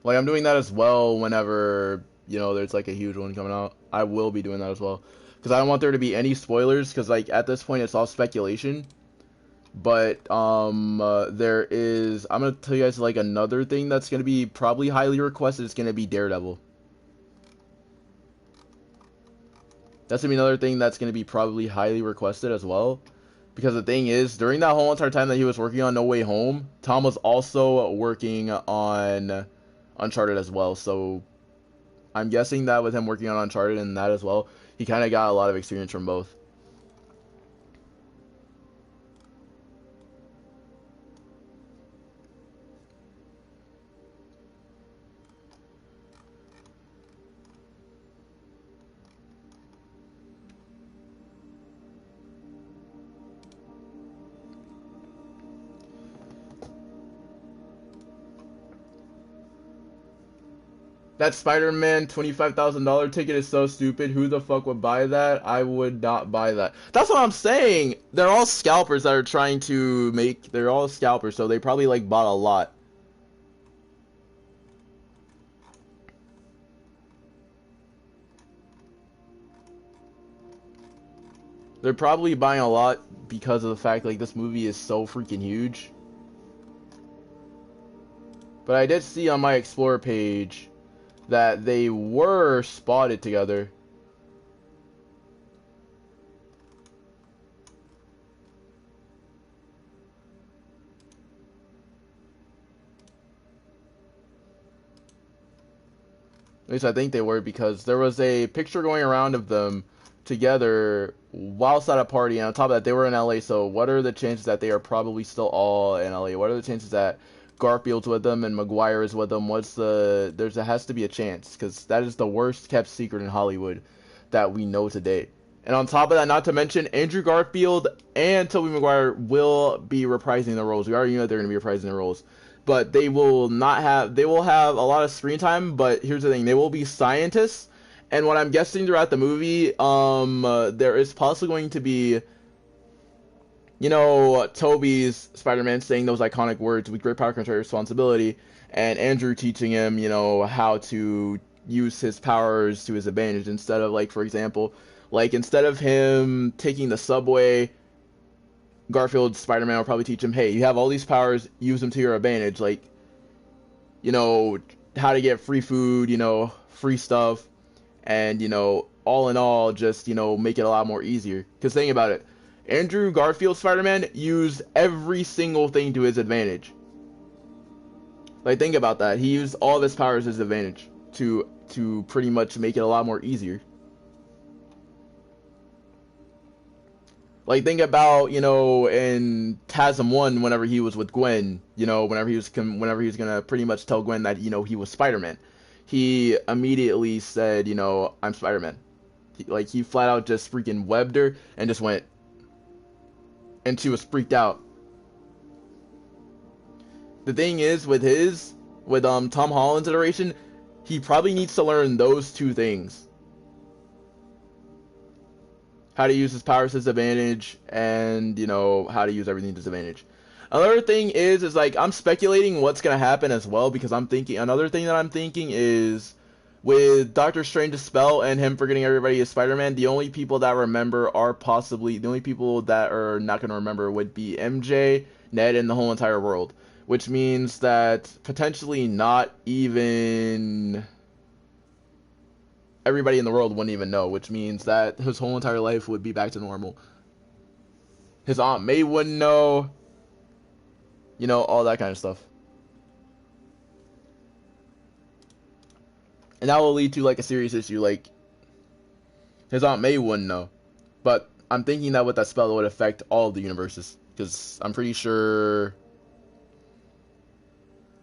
Like, I'm doing that as well whenever, you know, there's like a huge one coming out. I will be doing that as well. Because I don't want there to be any spoilers, because like at this point it's all speculation. But there is, I'm going to tell you guys like another thing that's going to be probably highly requested. It's going to be Daredevil. That's going to be another thing that's going to be probably highly requested as well. Because the thing is, during that whole entire time that he was working on No Way Home, Tom was also working on Uncharted as well. So I'm guessing that with him working on Uncharted and that as well, he kind of got a lot of experience from both. That Spider-Man $25,000 ticket is so stupid. Who the fuck would buy that? I would not buy that. That's what I'm saying. They're all scalpers that are trying to make... They're all scalpers, so they probably, like, bought a lot. They're probably buying a lot because of the fact, like, this movie is so freaking huge. But I did see on my Explorer page that they were spotted together. At least I think they were, because there was a picture going around of them together whilst at a party, and on top of that, they were in LA, so what are the chances that they are probably still all in LA? What are the chances that Garfield's with them and Maguire is with them? There has to be a chance, because that is the worst kept secret in Hollywood that we know today. And on top of that, not to mention, Andrew Garfield and Tobey Maguire will be reprising their roles. We already know they're going to be reprising their roles. But they will have a lot of screen time, but here's the thing, they will be scientists, and what I'm guessing throughout the movie, there is possibly going to be, you know, Tobey's Spider-Man saying those iconic words, with great power comes great responsibility, and Andrew teaching him, you know, how to use his powers to his advantage, instead of, like, for example, like, instead of him taking the subway, Garfield's Spider-Man will probably teach him, hey, you have all these powers, use them to your advantage, like, you know, how to get free food, you know, free stuff, and, you know, all in all, just, you know, make it a lot more easier. Because think about it, Andrew Garfield's Spider-Man used every single thing to his advantage. Like, think about that, he used all of his powers to his advantage to pretty much make it a lot more easier. Like, think about, you know, in TASM 1, whenever he was with Gwen, you know, whenever he was gonna pretty much tell Gwen that, you know, he was Spider-Man, he immediately said, you know, I'm Spider-Man. He flat out just freaking webbed her and just went, and she was freaked out. The thing is, with Tom Holland's iteration, he probably needs to learn those two things. How to use his powers to his advantage, and, you know, how to use everything to his advantage. Another thing is like, I'm speculating what's gonna happen as well, because another thing that I'm thinking is, with Doctor Strange's spell and him forgetting everybody is Spider-Man, the only people that are not gonna remember would be MJ, Ned, and the whole entire world. Which means that potentially not even everybody in the world wouldn't even know, which means that his whole entire life would be back to normal. His Aunt May wouldn't know, you know, all that kind of stuff. And that will lead to, like, a serious issue, like, his Aunt May wouldn't know. But I'm thinking that with that spell, it would affect all of the universes, because I'm pretty sure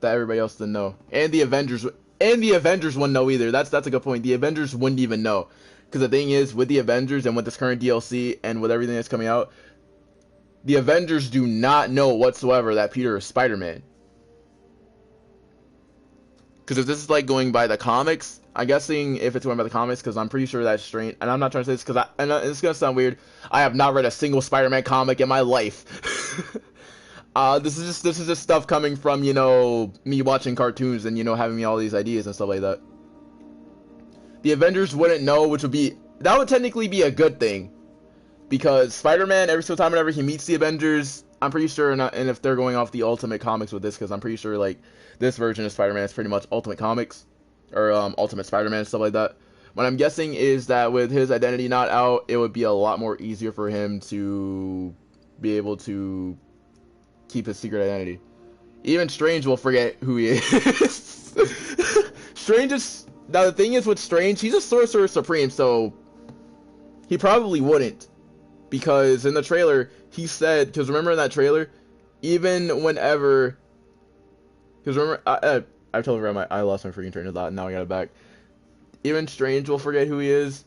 that everybody else didn't know. And the Avengers wouldn't know either. That's a good point. The Avengers wouldn't even know. Because the thing is, with the Avengers and with this current DLC and with everything that's coming out, the Avengers do not know whatsoever that Peter is Spider-Man. Because if this is like going by the comics, I'm guessing if it's going by the comics, because I'm pretty sure that's Strange. And I'm not trying to say this because and it's going to sound weird. I have not read a single Spider-Man comic in my life. This is just stuff coming from, you know, me watching cartoons and, you know, having me all these ideas and stuff like that. The Avengers wouldn't know, that would technically be a good thing, because Spider-Man, every single time whenever he meets the Avengers, I'm pretty sure, and if they're going off the Ultimate Comics with this, because I'm pretty sure, like, this version of Spider-Man is pretty much Ultimate Comics, or Ultimate Spider-Man and stuff like that. What I'm guessing is that with his identity not out, it would be a lot more easier for him to be able to keep his secret identity. Even Strange will forget who he is. Now the thing is with Strange, he's a Sorcerer Supreme, so he probably wouldn't, because in the trailer he said, because remember in that trailer, even whenever, because remember, I totally read I lost my freaking train of thought, and now I got it back. Even Strange will forget who he is.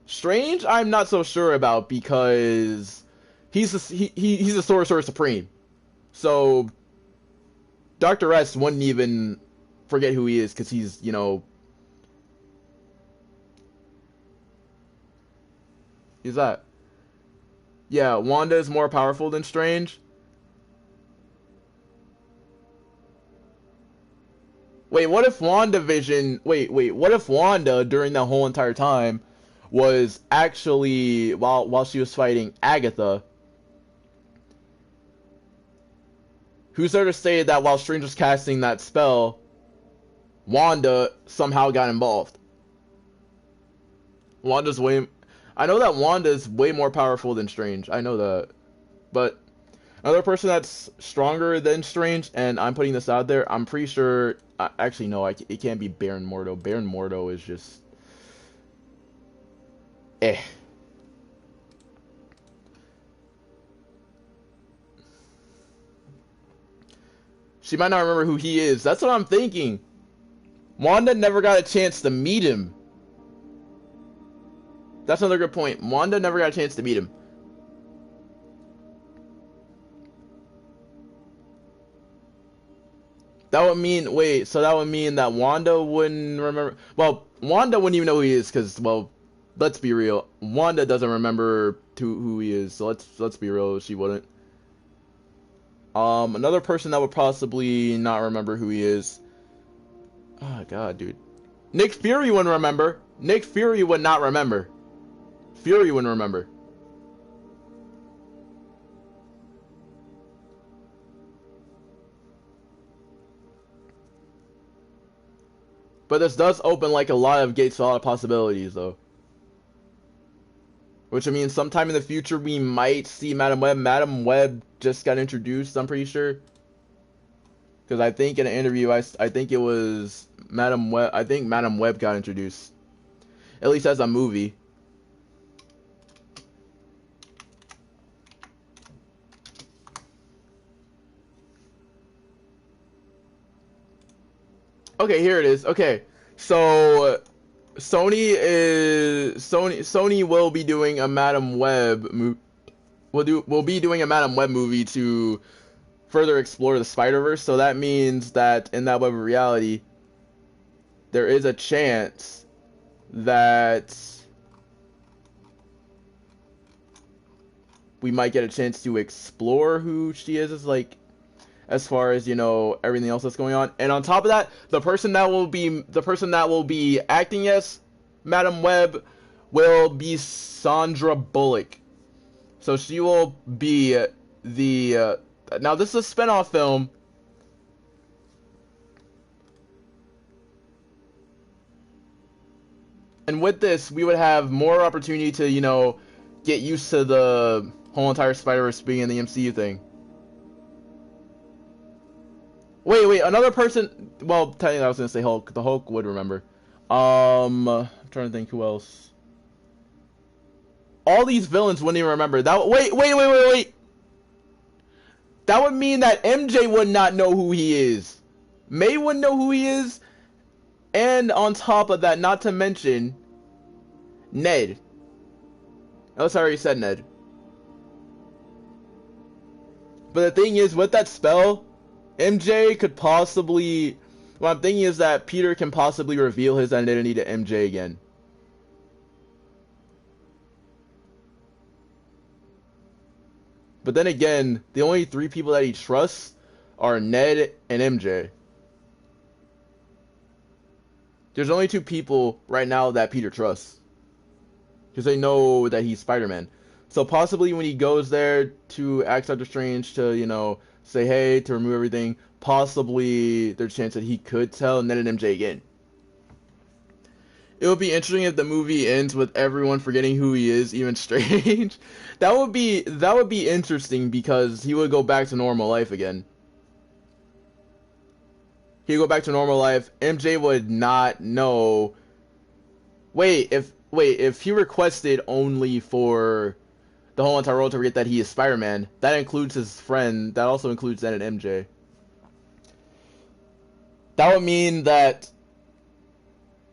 Strange, I'm not so sure about, because he's a Sorcerer Supreme. So Dr. S wouldn't even forget who he is, because he's, you know, he's that. Yeah, Wanda is more powerful than Strange. Wait, what if WandaVision... Wait, what if Wanda, during that whole entire time, was actually, while she was fighting Agatha, who's there to say that while Strange was casting that spell, Wanda somehow got involved? I know that Wanda's way more powerful than Strange. I know that. But Another person that's stronger than Strange, and I'm putting this out there, I'm pretty sure... actually, no, it can't be Baron Mordo. Baron Mordo is just... eh. She might not remember who he is. That's what I'm thinking. Wanda never got a chance to meet him. That's another good point. Wanda never got a chance to meet him. That would mean, wait, so that would mean that Wanda wouldn't remember. Well, Wanda wouldn't even know who he is because, well, let's be real. Wanda doesn't remember who he is, so let's be real, she wouldn't. Another person that would possibly not remember who he is. Oh god, dude. Nick Fury wouldn't remember. Nick Fury would not remember. Fury wouldn't remember. But this does open like a lot of gates to a lot of possibilities, though. Which I mean, sometime in the future we might see Madam Web. Madam Web just got introduced, I'm pretty sure. Because I think in an interview, I think it was Madam Web. I think Madam Web got introduced, at least as a movie. Okay, here it is. Okay, so Sony will be doing a Madam Web will be doing a Madam Web movie to further explore the Spider-Verse. So that means that in that web of reality, there is a chance that we might get a chance to explore who she is, like, as far as, you know, everything else that's going on. And on top of that, the person that will be acting as Madam Web will be Sandra Bullock. So she will be the now this is a spin-off film. And with this, we would have more opportunity to, you know, get used to the whole entire Spider-Verse being in the MCU thing. Wait, another person... Well, technically I was gonna say Hulk. The Hulk would remember. I'm trying to think who else. All these villains wouldn't even remember. That... Wait! That would mean that MJ would not know who he is. May wouldn't know who he is. And on top of that, not to mention... Ned. Unless I already said Ned. But the thing is, with that spell... MJ could possibly... What I'm thinking is that Peter can possibly reveal his identity to MJ again. But then again, the only three people that he trusts are Ned and MJ. There's only two people right now that Peter trusts. Because they know that he's Spider-Man. So possibly when he goes there to ask Doctor Strange to, you know... say hey, to remove everything, possibly there's a chance that he could tell Ned and MJ again. It would be interesting if the movie ends with everyone forgetting who he is, even Strange. that would be interesting because he would go back to normal life again. He'd go back to normal life. MJ would not know. Wait, if he requested only for the whole entire world to forget that he is Spider-Man, that includes his friend, that also includes Ned and MJ. That would mean that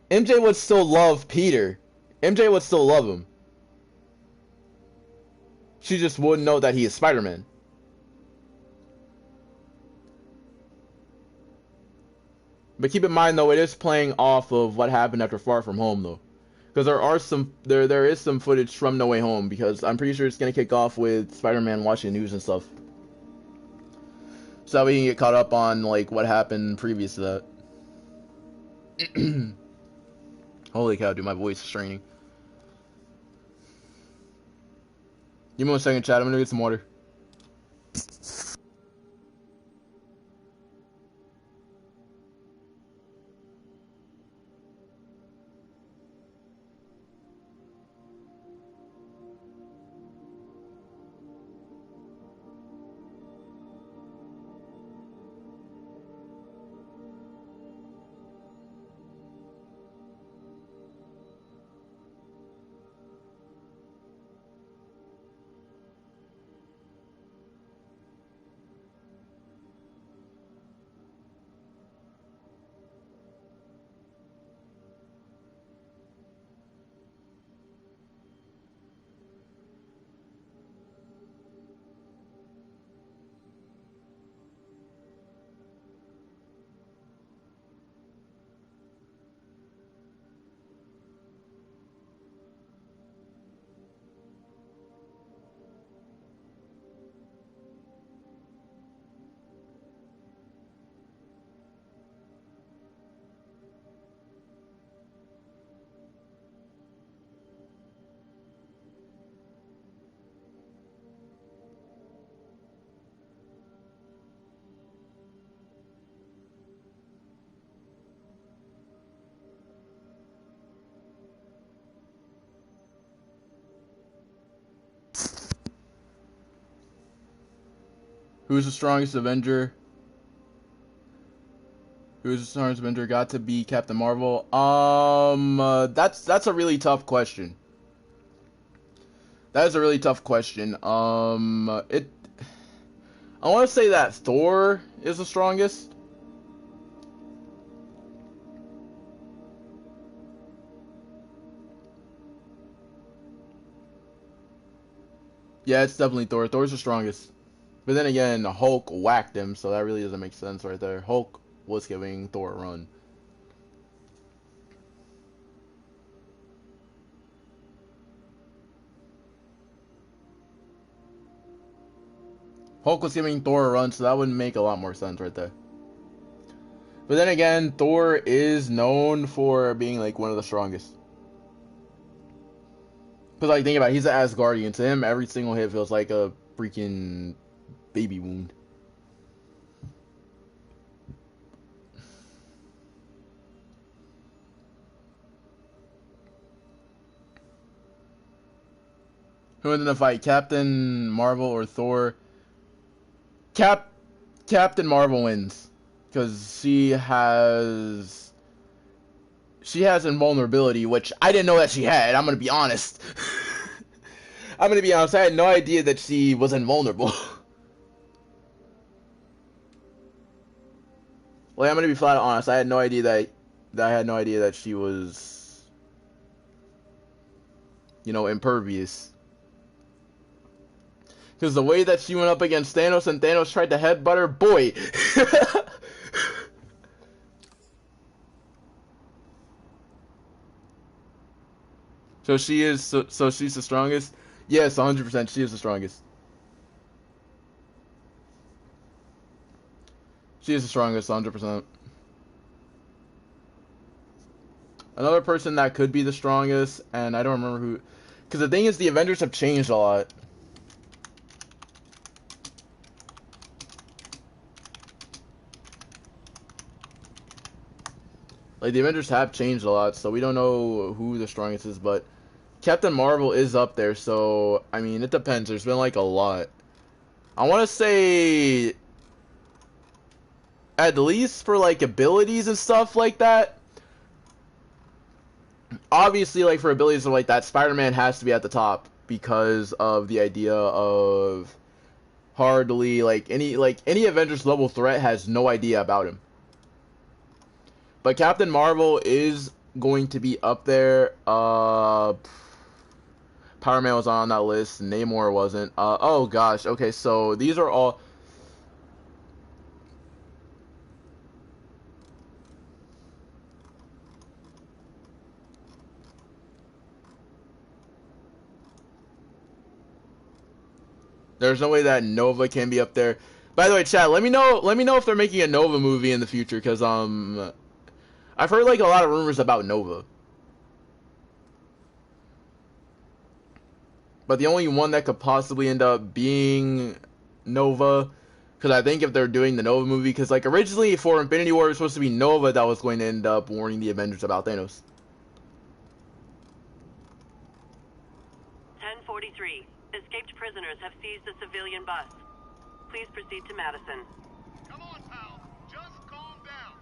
MJ would still love Peter. MJ would still love him. She just wouldn't know that he is Spider-Man. But keep in mind though, it is playing off of what happened after Far From Home though. Because there is some footage from No Way Home, because I'm pretty sure it's gonna kick off with Spider-Man watching news and stuff. So that we can get caught up on like what happened previous to that. Holy cow, dude, my voice is straining. Give me 1 second, chat. I'm gonna get some water. Who's the strongest Avenger? Who's the strongest Avenger? Got to be Captain Marvel. That's a really tough question. That is a really tough question. I want to say that Thor is the strongest. Yeah, it's definitely Thor. Thor's the strongest. But then again, Hulk whacked him, so that really doesn't make sense right there. Hulk was giving Thor a run. Hulk was giving Thor a run, so that would make a lot more sense right there. But then again, Thor is known for being like one of the strongest. Because like, think about it, he's an Asgardian. To him, every single hit feels like a freaking baby wound. Who wins in the fight, Captain Marvel or Thor? Captain Marvel wins, because she has invulnerability, which I didn't know that she had. I'm gonna be honest. I had no idea that she was invulnerable. Like, I'm gonna be flat honest. I had no idea that she was, you know, impervious. Because the way that she went up against Thanos and Thanos tried to headbutt her, boy. So she's the strongest? Yes, 100%. She is the strongest. She is the strongest, 100%. Another person that could be the strongest, and I don't remember who. Because the thing is, the Avengers have changed a lot. Like, the Avengers have changed a lot, so we don't know who the strongest is, but Captain Marvel is up there, so, I mean, it depends. There's been, like, a lot. I want to say, at least for, like, abilities and stuff like that, obviously, like, for abilities like that, Spider-Man has to be at the top, because of the idea of hardly, like, any Avengers level threat has no idea about him. But Captain Marvel is going to be up there. Power Man was on that list. Namor wasn't. Oh gosh. Okay, so these are all. There's no way that Nova can be up there. By the way, chat, let me know if they're making a Nova movie in the future, because I've heard like a lot of rumors about Nova. But the only one that could possibly end up being Nova, because I think if they're doing the Nova movie, because like originally for Infinity War it was supposed to be Nova that was going to end up warning the Avengers about Thanos. 1043. Escaped prisoners have seized a civilian bus. Please proceed to Madison. Come on, pal. Just calm down.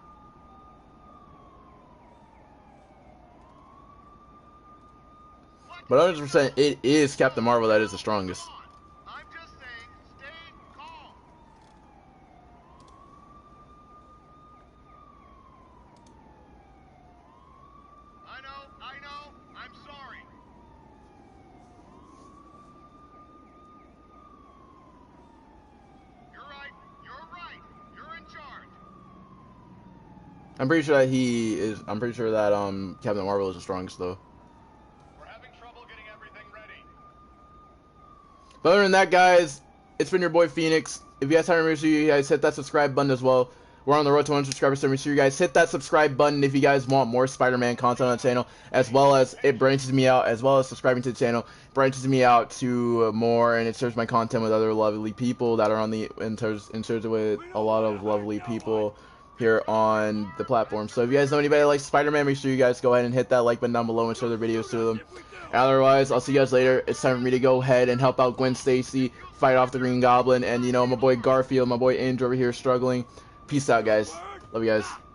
But 100%, it is Captain Marvel that is the strongest. I'm just saying, stay calm. I know. I'm sorry. You're right. You're in charge. I'm pretty sure that Captain Marvel is the strongest though. But other than that, guys, it's been your boy Phoenix. If you guys haven't, make sure you guys hit that subscribe button as well. We're on the road to 100 subscribers, so make sure you guys hit that subscribe button if you guys want more Spider-Man content on the channel, as well as it branches me out, as well as subscribing to the channel branches me out to more, and it shares my content with other lovely people that are on the, and shares it with a lot of lovely people here on the platform. So if you guys know anybody that likes Spider-Man, make sure you guys go ahead and hit that like button down below and share their videos to them. Otherwise, I'll see you guys later. It's time for me to go ahead and help out Gwen Stacy, fight off the Green Goblin, and you know, my boy Garfield, my boy Andrew over here struggling. Peace out, guys. Love you guys.